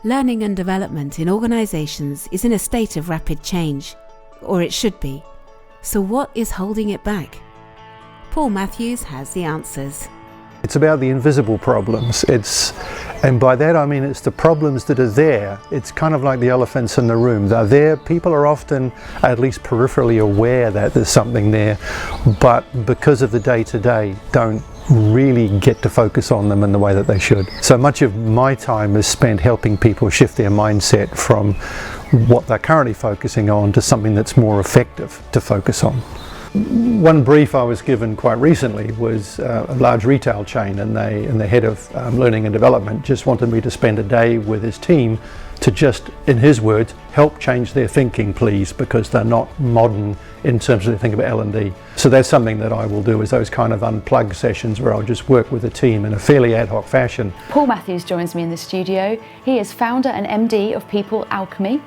Learning and development in organisations is in a state of rapid change, or it should be. So what is holding it back? Paul Matthews has the answers. It's about the invisible problems. And by that I mean it's the problems that are there. It's kind of like the elephants in the room. They're there, people are often at least peripherally aware that there's something there, but because of the day-to-day don't really get to focus on them in the way that they should. So much of my time is spent helping people shift their mindset from what they're currently focusing on to something that's more effective to focus on. One brief I was given quite recently was a large retail chain, and the head of learning and development just wanted me to spend a day with his team to just, in his words, help change their thinking, please, because they're not modern in terms of their thinking about L&D. So that's something that I will do, is those kind of unplugged sessions where I'll just work with a team in a fairly ad hoc fashion. Paul Matthews joins me in the studio. He is founder and MD of People Alchemy.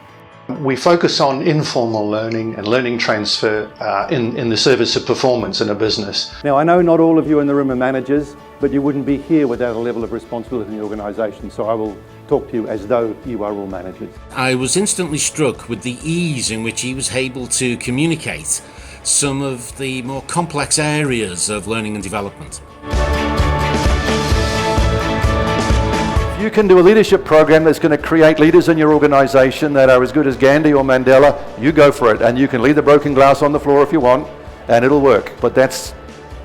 We focus on informal learning and learning transfer in the service of performance in a business. Now, I know not all of you in the room are managers, but you wouldn't be here without a level of responsibility in the organisation, so I will talk to you as though you are all managers. I was instantly struck with the ease in which he was able to communicate some of the more complex areas of learning and development. You can do a leadership program that's going to create leaders in your organization that are as good as Gandhi or Mandela. You go for it, and you can leave the broken glass on the floor if you want, and it'll work. But that's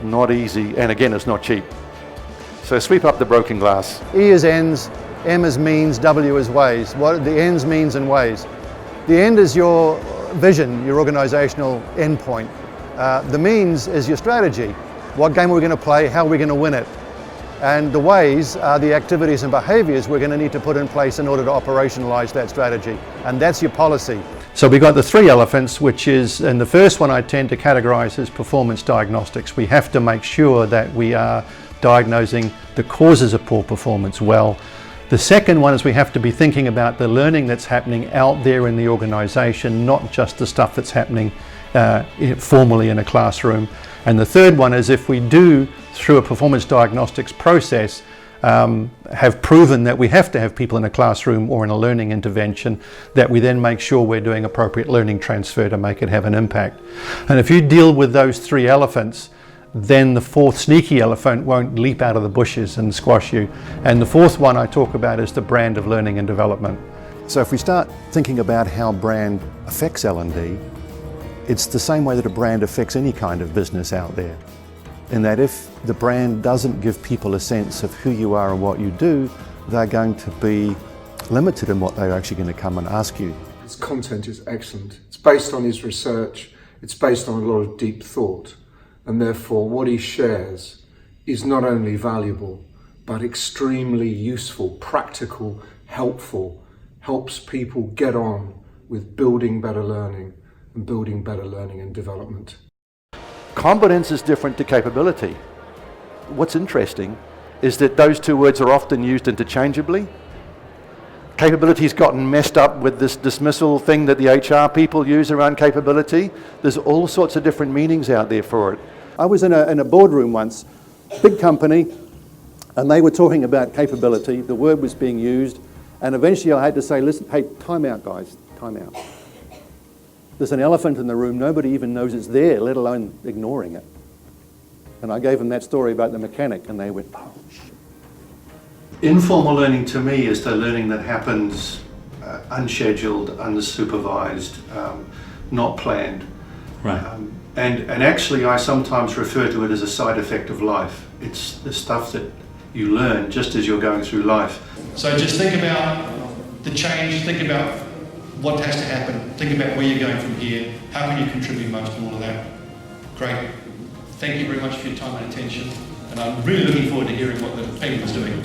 not easy, and again, it's not cheap. So sweep up the broken glass. E is ends, M is means, W is ways. What the ends, means and ways. The end is your vision, your organizational end point. The means is your strategy. What game are we going to play? How are we going to win it? And the ways are the activities and behaviours we're going to need to put in place in order to operationalise that strategy. And that's your policy. So we've got the three elephants, which is, and the first one I tend to categorise as performance diagnostics. We have to make sure that we are diagnosing the causes of poor performance well. The second one is we have to be thinking about the learning that's happening out there in the organisation, not just the stuff that's happening formally in a classroom. And the third one is if we do, through a performance diagnostics process, have proven that we have to have people in a classroom or in a learning intervention, that we then make sure we're doing appropriate learning transfer to make it have an impact. And if you deal with those three elephants, then the fourth sneaky elephant won't leap out of the bushes and squash you. And the fourth one I talk about is the brand of learning and development. So if we start thinking about how brand affects L&D, it's the same way that a brand affects any kind of business out there. In that if the brand doesn't give people a sense of who you are and what you do, they're going to be limited in what they're actually going to come and ask you. His content is excellent. It's based on his research. It's based on a lot of deep thought. And therefore what he shares is not only valuable, but extremely useful, practical, helpful, helps people get on with building better learning and building better learning and development. Competence is different to capability. What's interesting is that those two words are often used interchangeably. Capability's gotten messed up with this dismissal thing that the HR people use around capability. There's all sorts of different meanings out there for it. I was in a boardroom once, big company, and they were talking about capability. The word was being used, and eventually I had to say, listen, hey, time out, guys, time out. There's an elephant in the room, nobody even knows it's there, let alone ignoring it. And I gave them that story about the mechanic, and they went, oh, shit. Informal learning to me is the learning that happens unscheduled, unsupervised, not planned. Right. And actually I sometimes refer to it as a side effect of life. It's the stuff that you learn just as you're going through life. So just think about the change, think about what has to happen, think about where you're going from here, how can you contribute most to all of that. Great. Thank you very much for your time and attention, and I'm really looking forward to hearing what the team is doing.